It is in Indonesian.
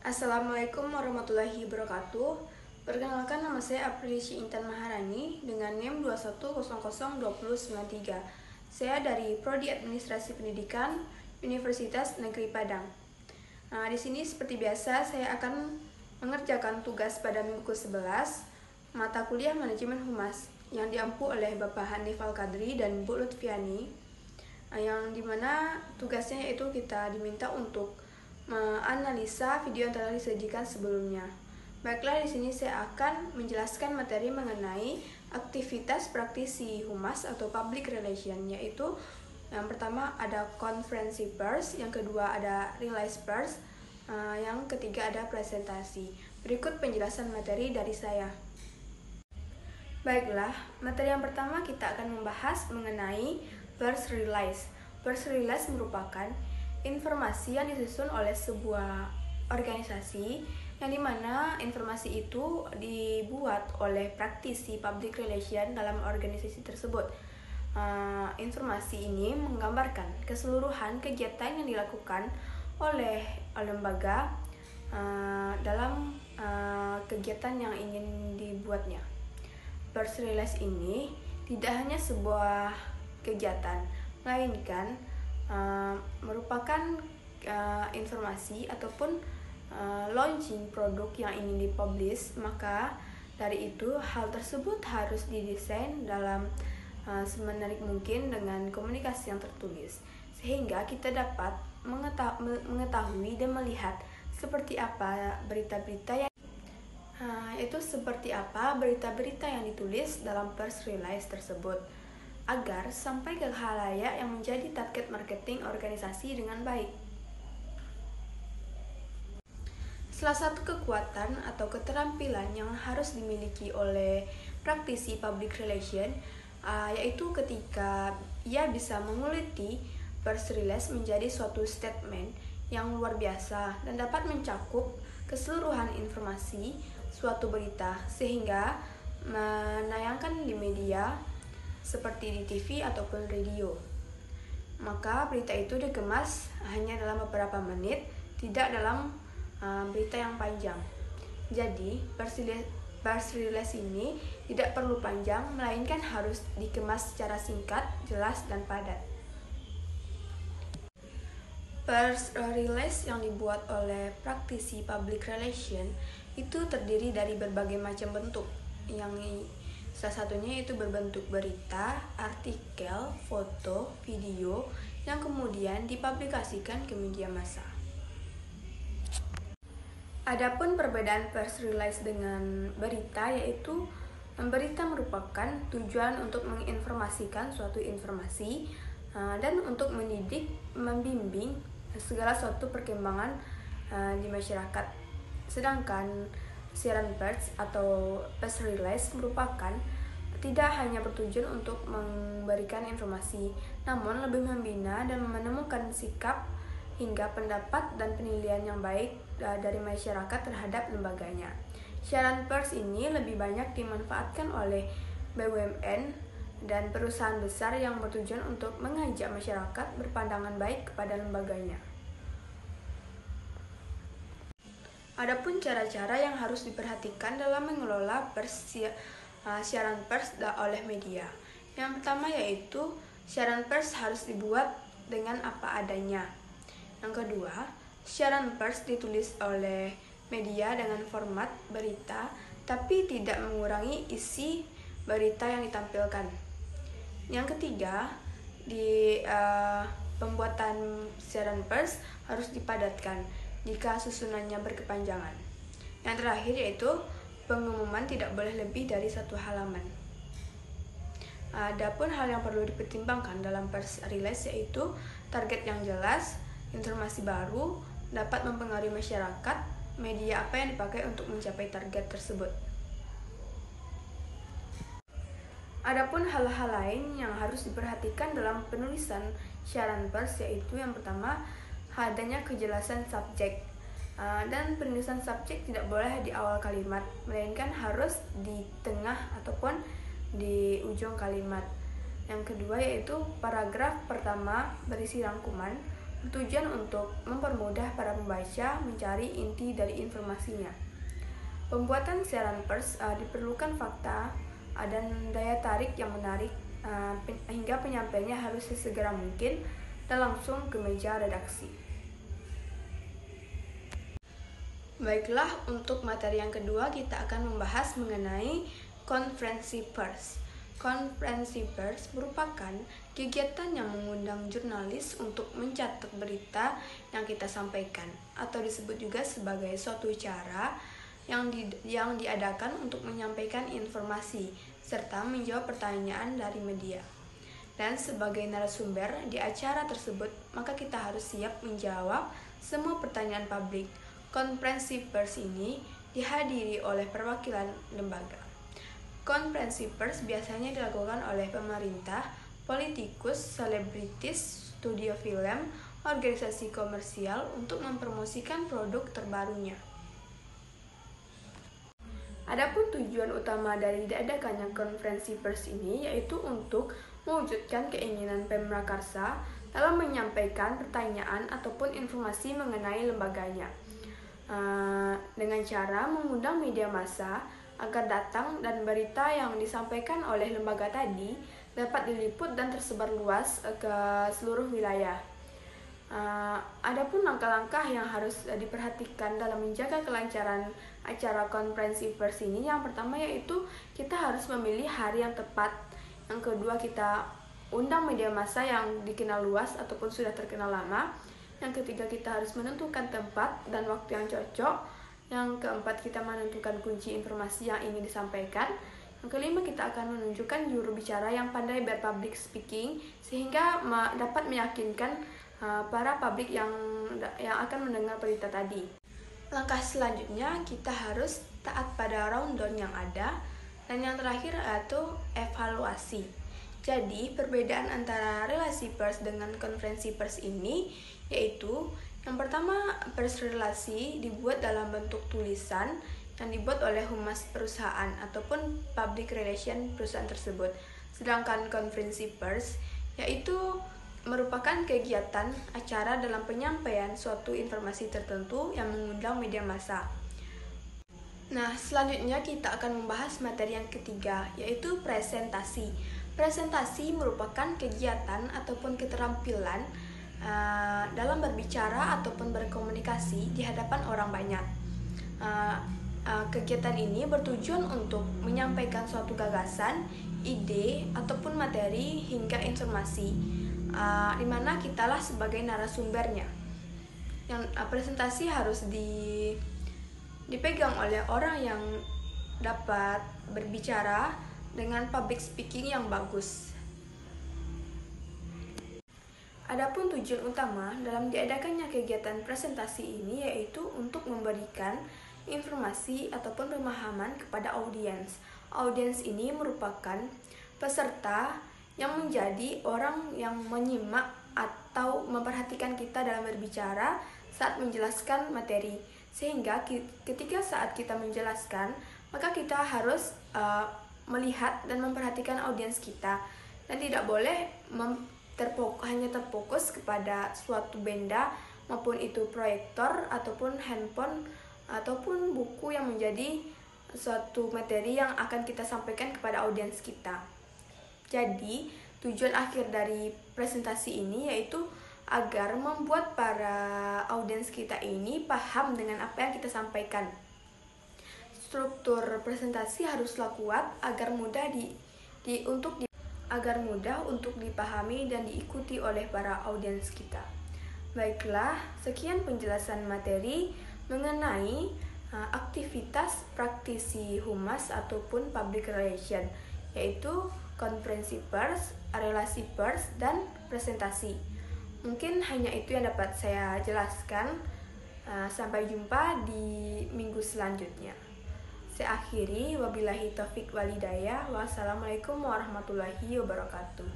Assalamualaikum warahmatullahi wabarakatuh. Perkenalkan, nama saya Aprilici Intan Maharani dengan NIM 21002093. Saya dari Prodi Administrasi Pendidikan Universitas Negeri Padang. Di sini seperti biasa saya akan mengerjakan tugas pada minggu ke-11 mata kuliah Manajemen Humas yang diampu oleh Bapak Hanif Al-Kadri dan Bu Lutfiani, yang dimana tugasnya yaitu kita diminta untuk menganalisa video yang telah disajikan sebelumnya. Baiklah, di sini saya akan menjelaskan materi mengenai aktivitas praktisi humas atau public relation, yaitu yang pertama ada konferensi pers, yang kedua ada release pers, yang ketiga ada presentasi. Berikut penjelasan materi dari saya. Baiklah, materi yang pertama kita akan membahas mengenai pers release. Pers release merupakan informasi yang disusun oleh sebuah organisasi, yang dimana informasi itu dibuat oleh praktisi public relation dalam organisasi tersebut. Informasi ini menggambarkan keseluruhan kegiatan yang dilakukan oleh lembaga dalam kegiatan yang ingin dibuatnya. Pers release ini tidak hanya sebuah kegiatan, melainkan merupakan informasi ataupun launching produk yang ingin dipublish. Maka dari itu hal tersebut harus didesain dalam semenarik mungkin dengan komunikasi yang tertulis, sehingga kita dapat mengetahui dan melihat seperti apa berita-berita yang ditulis dalam pers release tersebut, agar sampai ke khalayak yang menjadi target marketing organisasi dengan baik. Salah satu kekuatan atau keterampilan yang harus dimiliki oleh praktisi public relation yaitu ketika ia bisa menguliti pers release menjadi suatu statement yang luar biasa dan dapat mencakup keseluruhan informasi suatu berita, sehingga menayangkan di media seperti di TV ataupun radio. Maka berita itu dikemas hanya dalam beberapa menit, tidak dalam berita yang panjang. Jadi pers release ini tidak perlu panjang, melainkan harus dikemas secara singkat, jelas, dan padat. Pers release yang dibuat oleh praktisi public relation itu terdiri dari berbagai macam bentuk, yang salah satunya itu berbentuk berita, artikel, foto, video, yang kemudian dipublikasikan ke media massa. Adapun perbedaan pers release dengan berita, yaitu berita merupakan tujuan untuk menginformasikan suatu informasi dan untuk mendidik, membimbing segala suatu perkembangan di masyarakat. Sedangkan siaran pers atau pers release merupakan tidak hanya bertujuan untuk memberikan informasi, namun lebih membina dan menemukan sikap hingga pendapat dan penilaian yang baik dari masyarakat terhadap lembaganya. Siaran pers ini lebih banyak dimanfaatkan oleh BUMN dan perusahaan besar yang bertujuan untuk mengajak masyarakat berpandangan baik kepada lembaganya. Adapun cara-cara yang harus diperhatikan dalam mengelola siaran pers oleh media. Yang pertama yaitu siaran pers harus dibuat dengan apa adanya. Yang kedua, siaran pers ditulis oleh media dengan format berita, tapi tidak mengurangi isi berita yang ditampilkan. Yang ketiga, di pembuatan siaran pers harus dipadatkan jika susunannya berkepanjangan. Yang terakhir yaitu pengumuman tidak boleh lebih dari 1 halaman. Adapun hal yang perlu dipertimbangkan dalam pers release yaitu target yang jelas, informasi baru, dapat mempengaruhi masyarakat, media apa yang dipakai untuk mencapai target tersebut. Adapun hal-hal lain yang harus diperhatikan dalam penulisan siaran pers yaitu yang pertama, adanya kejelasan subjek. Dan penulisan subjek tidak boleh di awal kalimat, melainkan harus di tengah ataupun di ujung kalimat. Yang kedua yaitu paragraf pertama berisi rangkuman, bertujuan untuk mempermudah para pembaca mencari inti dari informasinya. Pembuatan siaran pers diperlukan fakta dan daya tarik yang menarik hingga penyampaiannya harus sesegera mungkin dan langsung ke meja redaksi. Baiklah, untuk materi yang kedua kita akan membahas mengenai konferensi pers. Konferensi pers merupakan kegiatan yang mengundang jurnalis untuk mencatat berita yang kita sampaikan, atau disebut juga sebagai suatu cara yang diadakan untuk menyampaikan informasi serta menjawab pertanyaan dari media. Dan sebagai narasumber di acara tersebut, maka kita harus siap menjawab semua pertanyaan publik. Konferensi pers ini dihadiri oleh perwakilan lembaga. Konferensi pers biasanya dilakukan oleh pemerintah, politikus, selebritis, studio film, organisasi komersial untuk mempromosikan produk terbarunya. Adapun tujuan utama dari diadakannya konferensi pers ini yaitu untuk mewujudkan keinginan Pemrakarsa dalam menyampaikan pertanyaan ataupun informasi mengenai lembaganya. Dengan cara mengundang media massa agar datang dan berita yang disampaikan oleh lembaga tadi dapat diliput dan tersebar luas ke seluruh wilayah. Adapun langkah-langkah yang harus diperhatikan dalam menjaga kelancaran acara konferensi pers ini, yang pertama yaitu kita harus memilih hari yang tepat. Yang kedua, kita undang media massa yang dikenal luas ataupun sudah terkenal lama. Yang ketiga, kita harus menentukan tempat dan waktu yang cocok. Yang keempat, kita menentukan kunci informasi yang ingin disampaikan. Yang kelima, kita akan menunjukkan juru bicara yang pandai berpublic speaking sehingga dapat meyakinkan para publik yang akan mendengar berita tadi. Langkah selanjutnya, kita harus taat pada rundown yang ada. Dan yang terakhir yaitu evaluasi. Jadi, perbedaan antara relasi pers dengan konferensi pers ini yaitu yang pertama, pers relasi dibuat dalam bentuk tulisan yang dibuat oleh humas perusahaan ataupun public relation perusahaan tersebut. Sedangkan konferensi pers yaitu merupakan kegiatan acara dalam penyampaian suatu informasi tertentu yang mengundang media massa. Nah, selanjutnya kita akan membahas materi yang ketiga, yaitu presentasi. Presentasi merupakan kegiatan ataupun keterampilan dalam berbicara ataupun berkomunikasi di hadapan orang banyak. Kegiatan ini bertujuan untuk menyampaikan suatu gagasan, ide, ataupun materi hingga informasi, di mana kitalah sebagai narasumbernya. Yang presentasi harus dipegang oleh orang yang dapat berbicara dengan public speaking yang bagus. Adapun tujuan utama dalam diadakannya kegiatan presentasi ini yaitu untuk memberikan informasi ataupun pemahaman kepada audiens. Audiens ini merupakan peserta yang menjadi orang yang menyimak atau memperhatikan kita dalam berbicara saat menjelaskan materi. Sehingga ketika saat kita menjelaskan, maka kita harus melihat dan memperhatikan audiens kita. Dan tidak boleh hanya terfokus kepada suatu benda, maupun itu proyektor, ataupun handphone, ataupun buku yang menjadi suatu materi yang akan kita sampaikan kepada audiens kita. Jadi, tujuan akhir dari presentasi ini yaitu agar membuat para audiens kita ini paham dengan apa yang kita sampaikan. Struktur presentasi haruslah kuat agar mudah untuk dipahami dan diikuti oleh para audiens kita. Baiklah, sekian penjelasan materi mengenai aktivitas praktisi humas ataupun public relation, yaitu konferensi pers, relasi pers, dan presentasi. Mungkin hanya itu yang dapat saya jelaskan. Sampai jumpa di minggu selanjutnya. Saya akhiri, wabillahi taufik walhidayah. Wassalamualaikum warahmatullahi wabarakatuh.